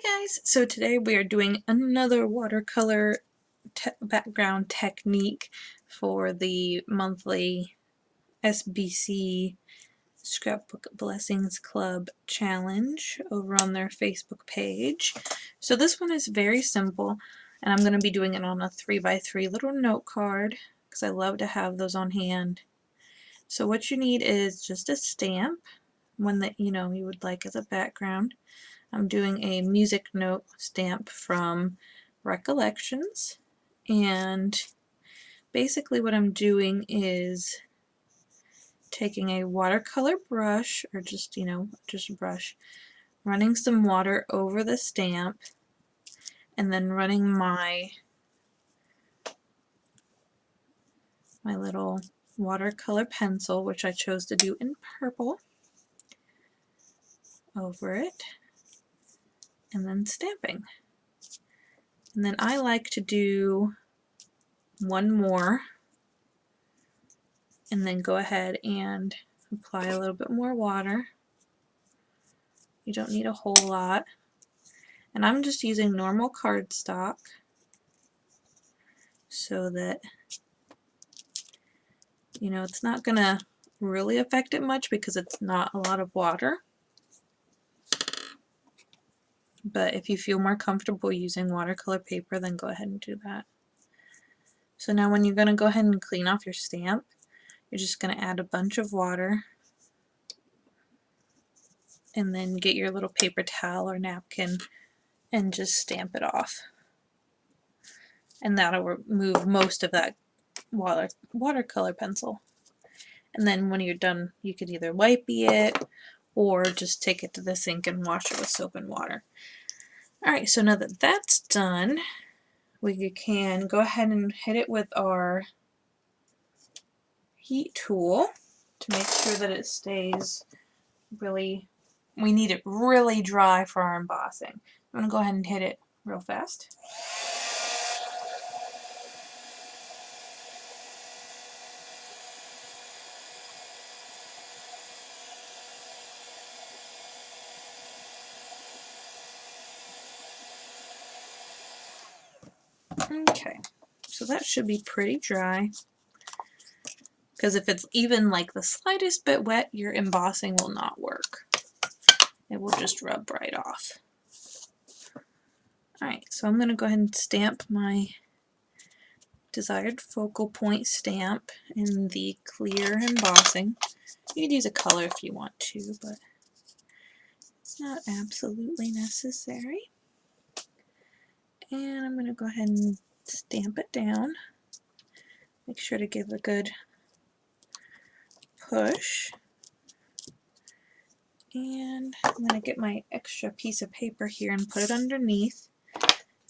Hi guys! So today we are doing another watercolor background technique for the monthly SBC Scrapbook Blessings Club challenge over on their Facebook page. So this one is very simple, and I'm going to be doing it on a 3x3 little note card because I love to have those on hand. So what you need is just a stamp, one that you would like as a background. I'm doing a music note stamp from Recollections, and basically what I'm doing is taking a watercolor brush, or just a brush, running some water over the stamp, and then running my little watercolor pencil, which I chose to do in purple, over it, and then stamping. And then I like to do one more and then go ahead and apply a little bit more water. You don't need a whole lot. And I'm just using normal cardstock so that it's not gonna really affect it much because it's not a lot of water. But if you feel more comfortable using watercolor paper, then go ahead and do that. So now when you're gonna go ahead and clean off your stamp, you're just gonna add a bunch of water and then get your little paper towel or napkin and just stamp it off. And that'll remove most of that watercolor pencil. And then when you're done, you could either wipey it or just take it to the sink and wash it with soap and water. Alright, so now that that's done, we can go ahead and hit it with our heat tool to make sure that it stays really, we need it really dry for our embossing. I'm going to go ahead and hit it real fast. Okay, so that should be pretty dry, because if it's even like the slightest bit wet, your embossing will not work. It will just rub right off. Alright, so I'm going to go ahead and stamp my desired focal point stamp in the clear embossing. You could use a color if you want to, but it's not absolutely necessary. And I'm going to go ahead and stamp it down. Make sure to give a good push. And I'm going to get my extra piece of paper here and put it underneath.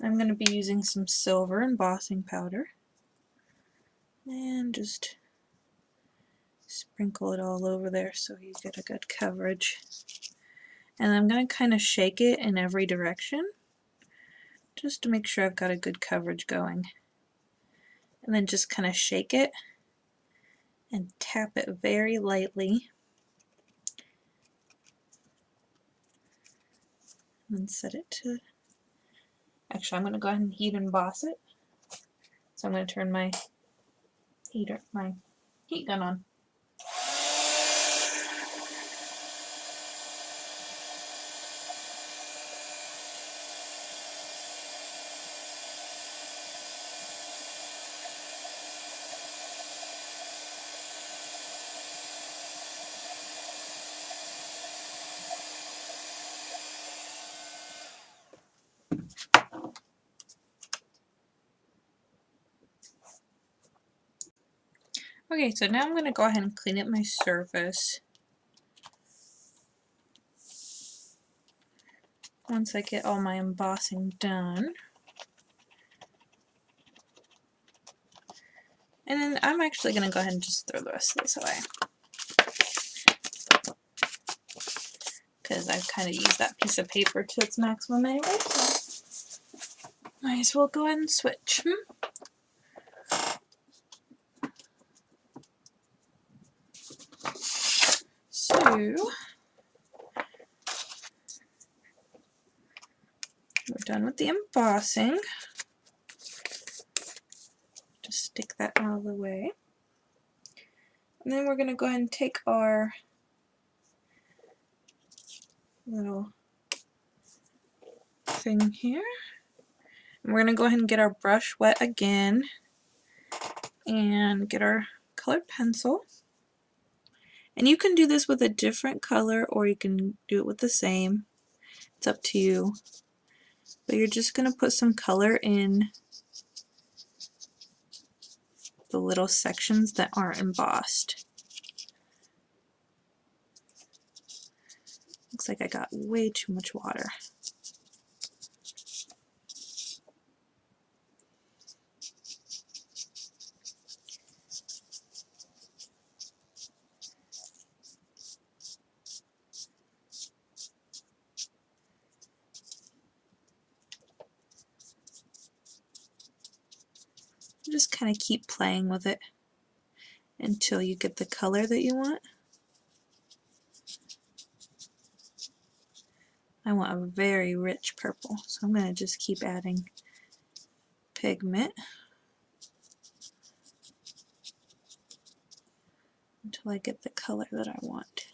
I'm going to be using some silver embossing powder. And just sprinkle it all over there so you get a good coverage. And I'm going to kind of shake it in every direction just to make sure I've got a good coverage going. And then just kind of shake it and tap it very lightly. And then set it to, actually I'm going to go ahead and heat emboss it. So I'm going to turn my heat gun on. Okay, so now I'm going to go ahead and clean up my surface. Once I get all my embossing done. And then I'm actually going to go ahead and just throw the rest of this away, because I've kind of used that piece of paper to its maximum anyway, so might as well go ahead and switch. So We're done with the embossing. Just stick that out of the way. And then we're going to go ahead and take our little thing here. And we're going to go ahead and get our brush wet again and get our colored pencil. And you can do this with a different color or you can do it with the same. It's up to you. But you're just going to put some color in the little sections that aren't embossed. Looks like I got way too much water. Just kind of keep playing with it until you get the color that you want. I want a very rich purple, so I'm going to just keep adding pigment until I get the color that I want.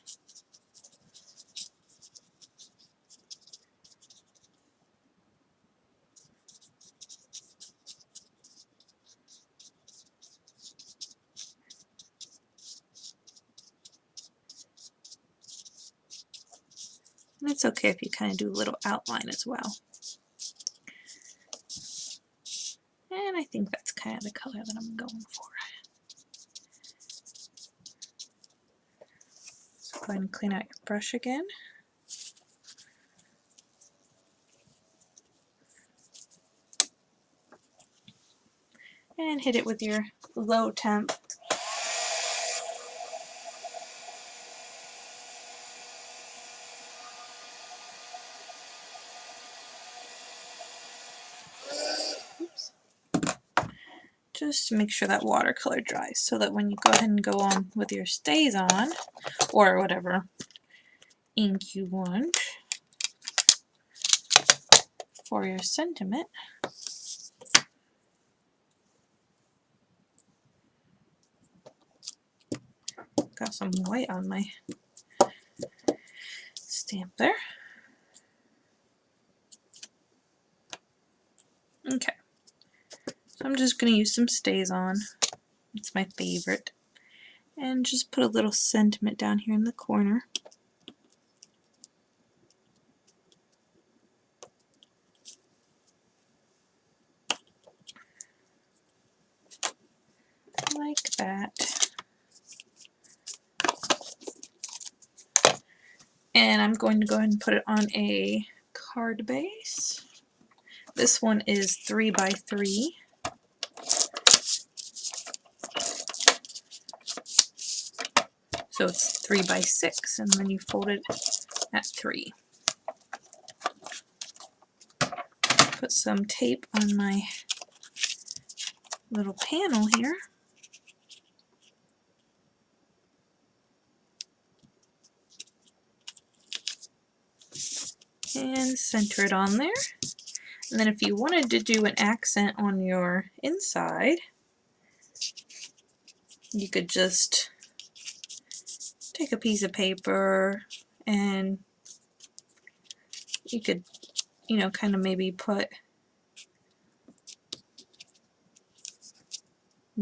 And it's okay if you kind of do a little outline as well. And I think that's kind of the color that I'm going for. So go ahead and clean out your brush again. And hit it with your low temp. Oops. Just to make sure that watercolor dries so that when you go ahead and go on with your StazOn or whatever ink you want for your sentiment, got some white on my stamp there. Okay, so I'm just going to use some StazOn. It's my favorite. And just put a little sentiment down here in the corner. Like that. And I'm going to go ahead and put it on a card base. This one is 3 by 3. So it's 3 by 6, and then you fold it at 3. Put some tape on my little panel here. And center it on there. And then if you wanted to do an accent on your inside, you could just take a piece of paper and you could, kind of maybe put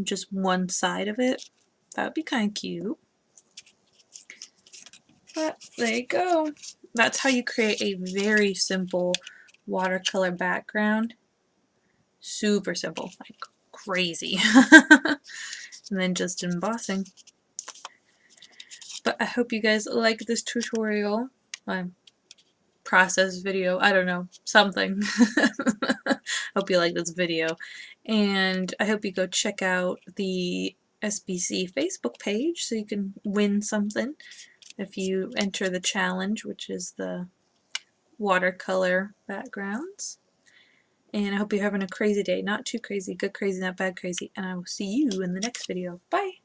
just one side of it. That would be kind of cute. But there you go. That's how you create a very simple watercolor background. Super simple, like crazy. And then just embossing. But I hope you guys like this tutorial. Process video, I don't know, something. Hope you like this video. And I hope you go check out the SBC Facebook page so you can win something if you enter the challenge, which is the watercolor backgrounds. And I hope you're having a crazy day. Not too crazy, good crazy, not bad crazy. And I will see you in the next video. Bye!